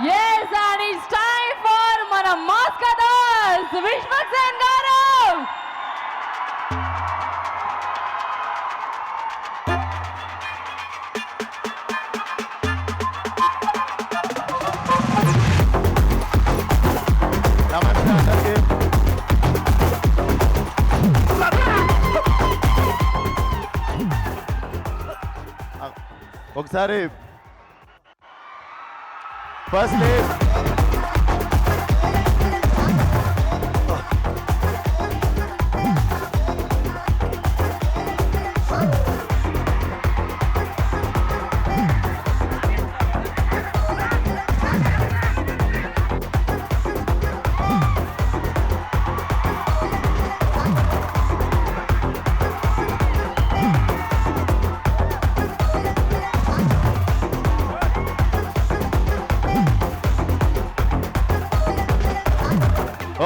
Yes, and it's time for మన మాస్కటర్స్ విశ్వక్సేన్ గారు. నమస్తే అందరికీ. ఒకసారి ఫస్ట్లీ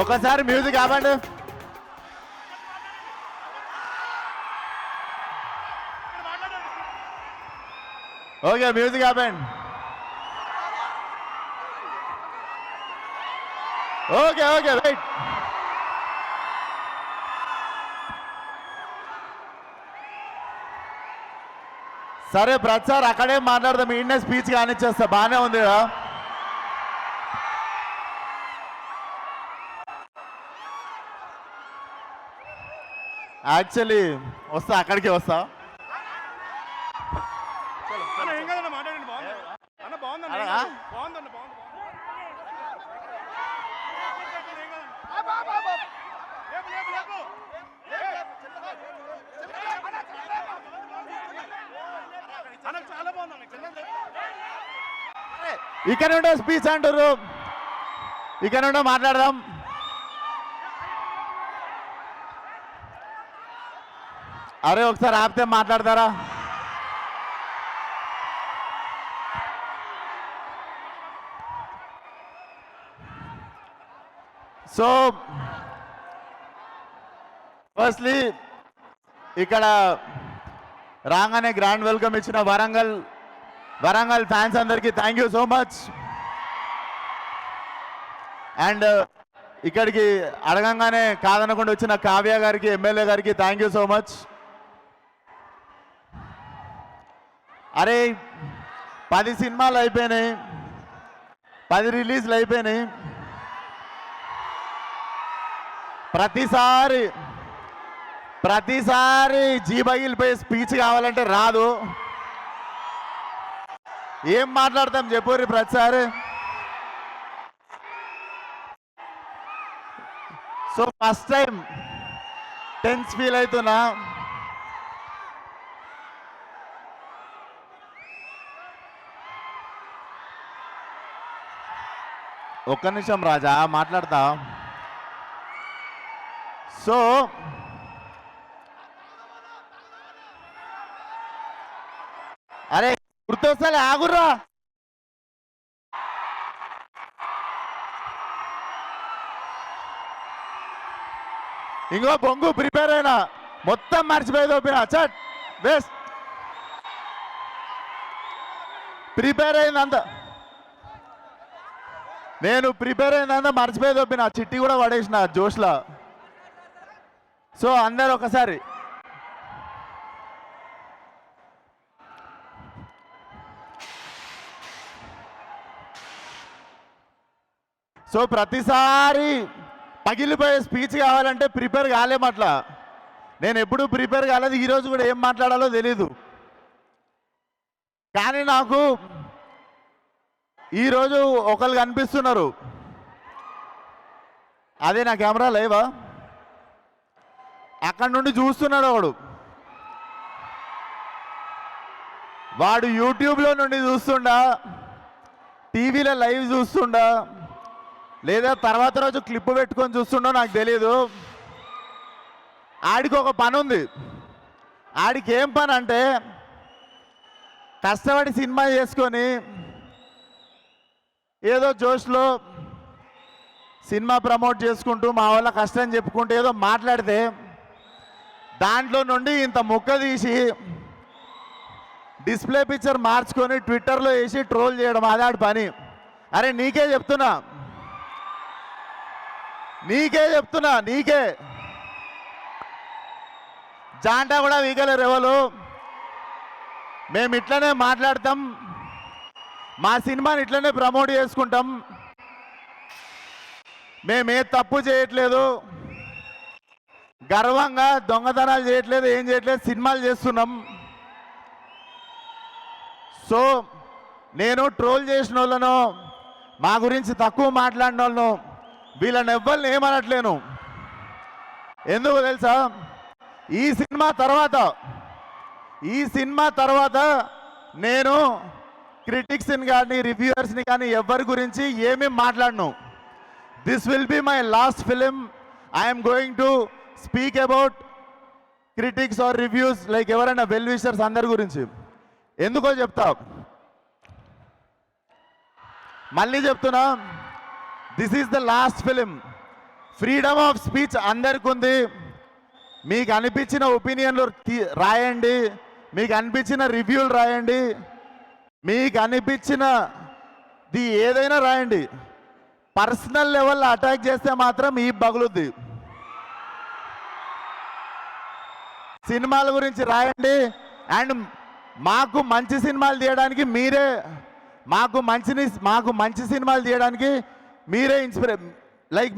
ఒకసారి మ్యూజిక్ ఆపండి. ఓకే, మ్యూజిక్ ఆపండి. Okay okay right. సరే ప్రచార్ అక్కడే మాట్లాడదాం. ఈయనే స్పీచ్ కానిచ్చేస్తా. బాగానే ఉంది కదా. యాక్చువల్లీ వస్తా, అక్కడికి వస్తా. ఇక్కడ నుండే స్పీచ్ అంటారు, ఇక్కడ నుండే మాట్లాడదాం. అరే ఒకసారి ఆపితే మాట్లాడతారా? సో ఫస్ట్లీ ఇక్కడ రాగానే గ్రాండ్ వెల్కమ్ ఇచ్చిన వరంగల్ ఫ్యాన్స్ అందరికీ thank you so much. And ఇక్కడికి అడగంగానే కాదనకుండా వచ్చిన కావ్య గారికి, ఎమ్మెల్యే గారికి థ్యాంక్ యూ సో మచ్. అరే 10 సినిమాలు అయిపోయినాయి, 10 రిలీజ్లు అయిపోయినాయి. ప్రతిసారి జీబగిలిపోయి స్పీచ్ కావాలంటే రాదు. ఏం మాట్లాడతాం చెప్పుర్రి ప్రతిసారి. So first time tense feel అవుతున్నా. ఒక్క నిమిషం రాజా, మాట్లాడతా. సో అరే గుర్తొస్తలే, ఆగుర్రా. ఇంకో బొంగు ప్రిపేర్ అయినా మొత్తం మర్చిపోయి తోపిన చట్ బెస్ట్. ప్రిపేర్ అయిందంతా, నేను ప్రిపేర్ అయిందంతా మర్చిపోయి తోపిన. చిట్టి కూడా పడేసిన జోష్లా. సో అందరు ఒకసారి సో ప్రతిసారి పగిలిపోయే స్పీచ్ కావాలంటే ప్రిపేర్ కాలేమట్లా. నేను ఎప్పుడూ ప్రిపేర్ కాలేదు. ఈరోజు కూడా ఏం మాట్లాడాలో తెలీదు. కానీ నాకు ఈరోజు ఒకళ్ళు కనిపిస్తున్నారు. అదే నా కెమెరా లేవా, అక్కడి నుండి చూస్తున్నాడు వాడు యూట్యూబ్లో నుండి చూస్తుండా, టీవీలో లైవ్ చూస్తుండా, లేదా తర్వాత రోజు క్లిప్ పెట్టుకొని చూస్తుండో నాకు తెలియదు. ఆడికి ఒక పని ఉంది. ఆడికి ఏం పని అంటే కష్టపడి సినిమా చేసుకొని ఏదో జోష్లో సినిమా ప్రమోట్ చేసుకుంటూ మా వాళ్ళ కష్టం చెప్పుకుంటూ ఏదో మాట్లాడితే దాంట్లో నుండి ఇంత ముక్క తీసి డిస్ప్లే పిక్చర్ మార్చుకొని ట్విట్టర్లో వేసి ట్రోల్ చేయడం అదాడి పని. అరే నీకే చెప్తున్నా, నీకే జాంటా కూడా వీగలేరు ఎవరు. మేము ఇట్లనే మాట్లాడతాం, మా సినిమాని ఇట్లనే ప్రమోట్ చేసుకుంటాం. మేమే తప్పు చేయట్లేదు, గర్వంగా దొంగతనాలు చేయట్లేదు, ఏం చేయట్లేదు, సినిమాలు చేస్తున్నాం. సో నేను ట్రోల్ చేసిన వాళ్ళను, మా గురించి తక్కువ మాట్లాడిన వాళ్ళను, వీళ్ళని ఎవ్వరిని ఏమనట్లేను. ఎందుకు తెలుసా, ఈ సినిమా తర్వాత నేను క్రిటిక్స్ని కానీ రివ్యూవర్స్ని కానీ ఎవరి గురించి ఏమీ మాట్లాడను. This will be my last film. I'm going to speak about critics or reviews like ఎవరైనా వెల్ విషర్స్ అందరి గురించి. ఎందుకో చెప్తా, మళ్ళీ చెప్తున్నా, this is the last film. Freedom of speech అందరికి ఉంది. మీకు అనిపించిన ఒపీనియన్లు రాయండి, మీకు అనిపించిన రివ్యూలు రాయండి, మీకు అనిపించినది ఏదైనా రాయండి. పర్సనల్ లెవెల్లో అటాక్ చేస్తే మాత్రం ఈ బగులుద్ది. సినిమాల గురించి రాయండి. అండ్ మాకు మంచి సినిమాలు తీయడానికి మీరే, మాకు మంచి సినిమాలు తీయడానికి మీరే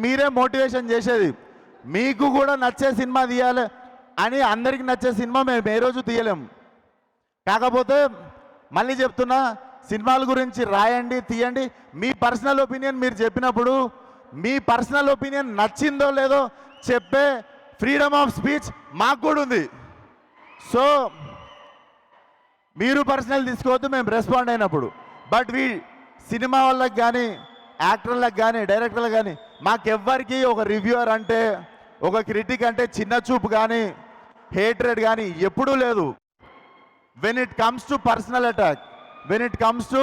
మీరే మోటివేషన్ చేసేది. మీకు కూడా నచ్చే సినిమా తీయాలి అని అందరికి నచ్చే సినిమా మేము ఏ రోజు తీయలేము. కాకపోతే మళ్ళీ చెప్తున్నా, సినిమాల గురించి రాయండి, తీయండి. మీ పర్సనల్ ఒపీనియన్ మీరు చెప్పినప్పుడు, మీ పర్సనల్ ఒపీనియన్ నచ్చిందో లేదో చెప్పే ఫ్రీడమ్ ఆఫ్ స్పీచ్ మాకు కూడా ఉంది. సో మీరు పర్సనల్ తీసుకోవద్దు మేము రెస్పాండ్ అయినప్పుడు. బట్ సినిమా వాళ్ళకి కానీ, యాక్టర్లకు కానీ, డైరెక్టర్లకు కానీ, మాకెవ్వరికి ఒక రివ్యూవర్ అంటే, ఒక క్రిటిక్ అంటే చిన్న చూపు కానీ, హేట్రెడ్ కానీ ఎప్పుడూ లేదు. When it comes to personal attack, when it comes to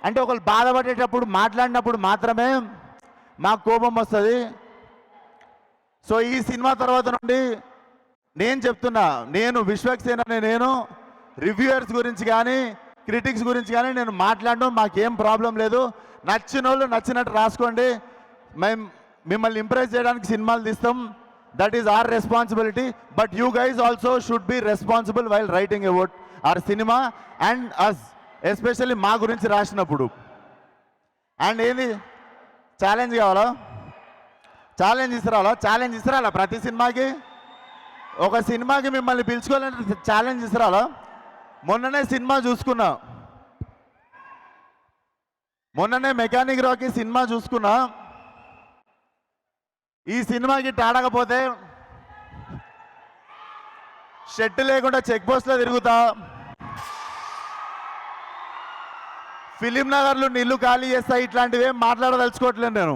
అంటే ఒకళ్ళు బాధపడేటప్పుడు మాట్లాడినప్పుడు మాత్రమే మాకు కోపం వస్తుంది. సో ఈ సినిమా తర్వాత నుండి నేను చెప్తున్నా, నేను విశ్వక్సేన్ అనే నేను రివ్యూయర్స్ గురించి కానీ క్రిటిక్స్ గురించి కానీ నేను మాట్లాడడం మాకేం ప్రాబ్లం లేదు. నచ్చిన వాళ్ళు నచ్చినట్టు రాసుకోండి. మేము మిమ్మల్ని ఇంప్రెస్ చేయడానికి సినిమాలు తీస్తాం. That is our responsibility. But you guys also should be responsible while writing about our cinema and us, especially మా గురించి రాసినప్పుడు. అండ్ ఏంది ఛాలెంజ్ కావాలా? ఛాలెంజ్ ఇస్తారా? ప్రతి సినిమాకి ఒక సినిమాకి మిమ్మల్ని పిలుచుకోవాలంటే ఛాలెంజ్ ఇస్తారా? మొన్ననే సినిమా చూసుకున్నా, మొన్ననే మెకానిక్ రాకీ సినిమా చూసుకున్నా. ఈ సినిమాకి ఆడకపోతే షెట్ లేకుండా చెక్ పోస్ట్లో తిరుగుతా, ఫిలిం నగర్లు నీళ్లు ఖాళీ చేస్తా. ఇట్లాంటివి ఏం మాట్లాడదలుచుకోవట్లేదు నేను.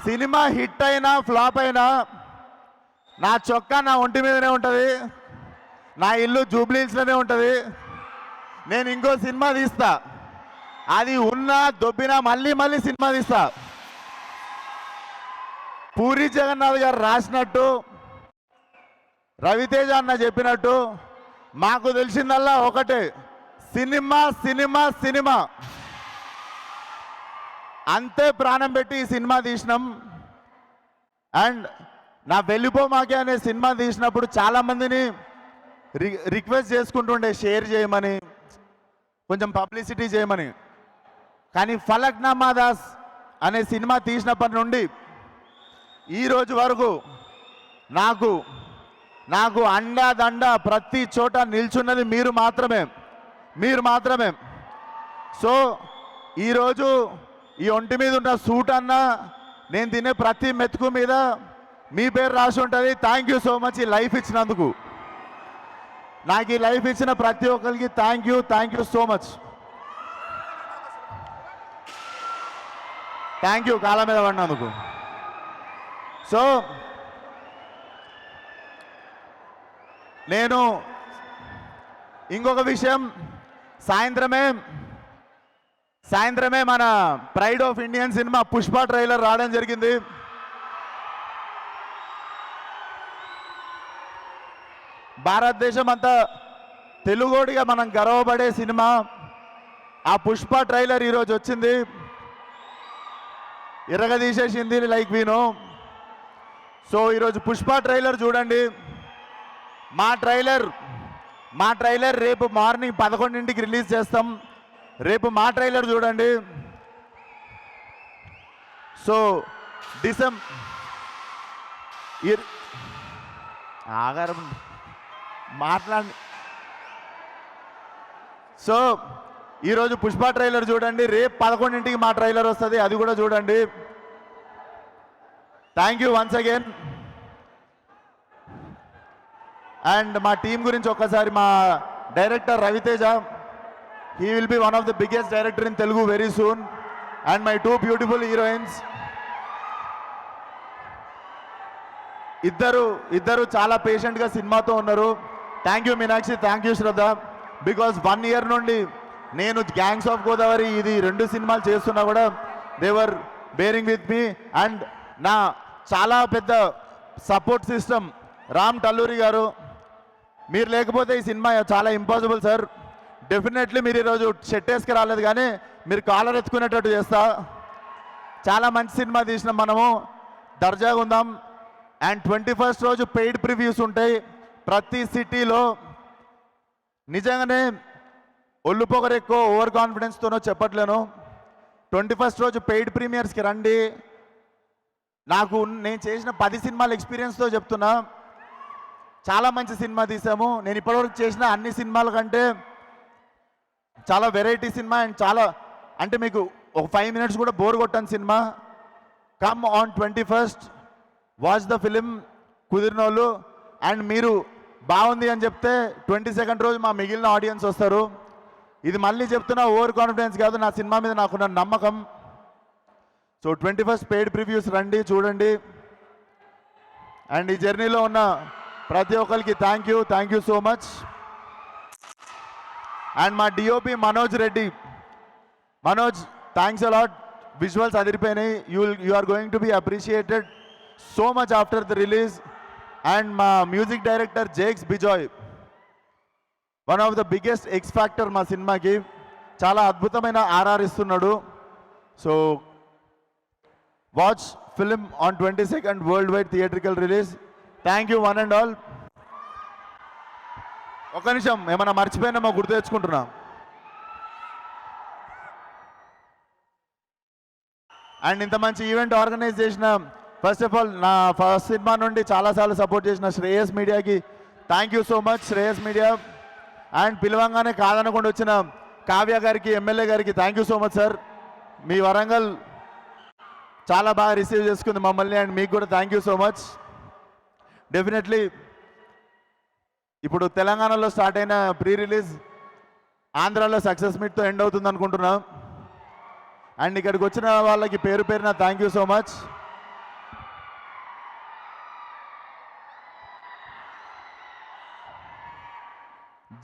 సినిమా హిట్ అయినా ఫ్లాప్ అయినా నా చొక్కా నా ఒంటి మీదనే ఉంటుంది, నా ఇల్లు జూబ్లీహిల్స్లోనే ఉంటుంది. నేను ఇంకో సినిమా తీస్తా, అది ఉన్నా దొబ్బినా మళ్ళీ సినిమా తీస్తా. పూరి జగన్నాథ్ గారు రాసినట్టు, రవితేజ అన్న చెప్పినట్టు మాకు తెలిసిందల్లా ఒకటే, సినిమా సినిమా సినిమా. అంతే ప్రాణం పెట్టి ఈ సినిమా తీసినాం. అండ్ నా వెళ్ళిపోమాకే అనే సినిమా తీసినప్పుడు చాలామందిని రిక్వెస్ట్ చేసుకుంటుండే షేర్ చేయమని, కొంచెం పబ్లిసిటీ చేయమని. కానీ ఫలక్నామా దాస్ అనే సినిమా తీసినప్పటి నుండి ఈ రోజు వరకు నాకు అండ ప్రతి చోట నిల్చున్నది మీరు మాత్రమే. సో ఈరోజు ఈ ఒంటి మీద ఉన్న సూట్ అన్న, నేను తినే ప్రతి మెతుకు మీద మీ పేరు రాసి ఉంటుంది. థ్యాంక్ యూ సో మచ్ ఈ లైఫ్ ఇచ్చినందుకు. నాకు ఈ లైఫ్ ఇచ్చిన ప్రతి ఒక్కరికి thank you so much. Thank you కాళ్ళ మీద పడినందుకు. సో నేను ఇంకొక విషయం, సాయంత్రమే మన pride of Indian cinema Pushpa trailer రావడం జరిగింది. భారతదేశం అంతా తెలుగోడిగా మనం గర్వపడే సినిమా. ఆ పుష్ప ట్రైలర్ ఈరోజు వచ్చింది, ఇరగదీసేసింది లైక్ వీనో. సో ఈరోజు పుష్ప ట్రైలర్ చూడండి. మా ట్రైలర్ రేపు మార్నింగ్ 11ంటికి రిలీజ్ చేస్తాం. రేపు మా ట్రైలర్ చూడండి. సో ఆగారం మాట్లాడి. సో ఈరోజు పుష్ప ట్రైలర్ చూడండి, రేపు 11ంటికి మా ట్రైలర్ వస్తుంది, అది కూడా చూడండి. Thank you once again. And మా టీం గురించి ఒక్కసారి, మా director Raviteja, he will be one of the biggest director in Telugu very soon. And my 2 beautiful heroines, ఇద్దరు చాలా పేషెంట్గా సినిమాతో ఉన్నారు. Thank you Meenakshi, thank you Shraddha. Because 1 year నుండి నేను గ్యాంగ్స్ ఆఫ్ గోదావరి ఇది 2 సినిమాలు చేస్తున్నా కూడా దేవర్ బేరింగ్ విత్ మీ. అండ్ నా చాలా పెద్ద సపోర్ట్ సిస్టమ్ రామ్ టల్లూరి గారు, మీరు లేకపోతే ఈ సినిమా చాలా ఇంపాసిబుల్ సార్. డెఫినెట్లీ మీరు ఈరోజు షెట్ వేసుకు రాలేదు, కానీ మీరు కాలర్ ఎత్తుకునేటట్టు చేస్తా. చాలా మంచి సినిమా తీసినాం మనము, దర్జాగా ఉందాం. అండ్ 21st రోజు పెయిడ్ ప్రివ్యూస్ ఉంటాయి ప్రతి సిటీలో. నిజంగానే ఒళ్ళు పొగరు ఎక్కువ ఓవర్ కాన్ఫిడెన్స్తోనో చెప్పట్లేను. 21st రోజు పెయిడ్ ప్రీమియర్స్కి రండి. నేను చేసిన 10 సినిమాల ఎక్స్పీరియన్స్తో చెప్తున్నా, చాలా మంచి సినిమా తీసాము. నేను ఇప్పటివరకు చేసిన అన్ని సినిమాల కంటే చాలా వెరైటీ సినిమా. అండ్ చాలా అంటే మీకు ఒక 5 minutes కూడా బోర్ కొట్టని సినిమా. Come on 21st, watch the film కుదిరిన వాళ్ళు. అండ్ మీరు బాగుంది అని చెప్తే 22nd రోజు మా మిగిలిన ఆడియన్స్ వస్తారు. ఇది మళ్ళీ చెప్తున్నా, ఓవర్ కాన్ఫిడెన్స్ కాదు, నా సినిమా మీద నాకున్న నమ్మకం. సో 21st పెయిడ్ ప్రివ్యూస్ రండి, చూడండి. అండ్ ఈ జర్నీలో ఉన్న ప్రతి ఒక్కరికి thank you so much. And మా DOP Manoj Reddy, Manoj thanks a lot. Visuals అదిరిపోయినాయి. You are going to be appreciated so much after the release. And మా music director Jakes Bejoy, one of the biggest X factor మా సినిమాకి. చాలా అద్భుతమైన ఆర్ఆర్ ఇస్తున్నాడు. So watch film on 22nd world wide theatrical release. Thank you one and all. ఒక నిమిషం, ఏమన్నా మర్చిపోయినా గుర్తు తెచ్చుకుంటున్నా. అండ్ ఇంత మంచి ఈవెంట్ ఆర్గనైజ్ చేసిన, ఫస్ట్ ఆఫ్ ఆల్ నా ఫస్ట్ సినిమా నుండి చాలాసార్లు సపోర్ట్ చేసిన శ్రేయస్ మీడియాకి thank you so much. Shreyas media. And పిలవంగానే కాదనకుండా వచ్చిన కావ్య గారికి, ఎమ్మెల్యే గారికి thank you so much sir. మీ వరంగల్ చాలా బాగా రిసీవ్ చేసుకుంది మమ్మల్ని. అండ్ మీకు కూడా thank you so much. Definitely ఇప్పుడు తెలంగాణలో స్టార్ట్ అయిన ప్రీ రిలీజ్ ఆంధ్రాలో సక్సెస్ మీట్తో ఎండ్ అవుతుంది అనుకుంటున్నాం. అండ్ ఇక్కడికి వచ్చిన వాళ్ళకి పేరు పేరున thank you so much.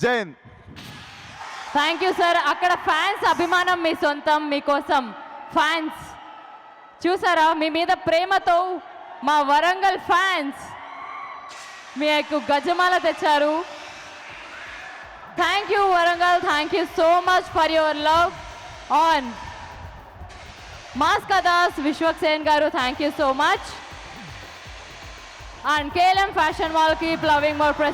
Jain. Thank you sir. అక్కడ ఫ్యాన్స్ అభిమానం మీ సొంతం, మీకోసం ఫ్యాన్స్ చూసారా, మీ మీద ప్రేమతో మా వరంగల్ ఫ్యాన్స్ మీకు గజమాల తెచ్చారు. Thank you Warangal, thank you so much for your love on mass Ka Das. Vishwaksen గారు thank you so much. And KLM fashion mall keep loving more present.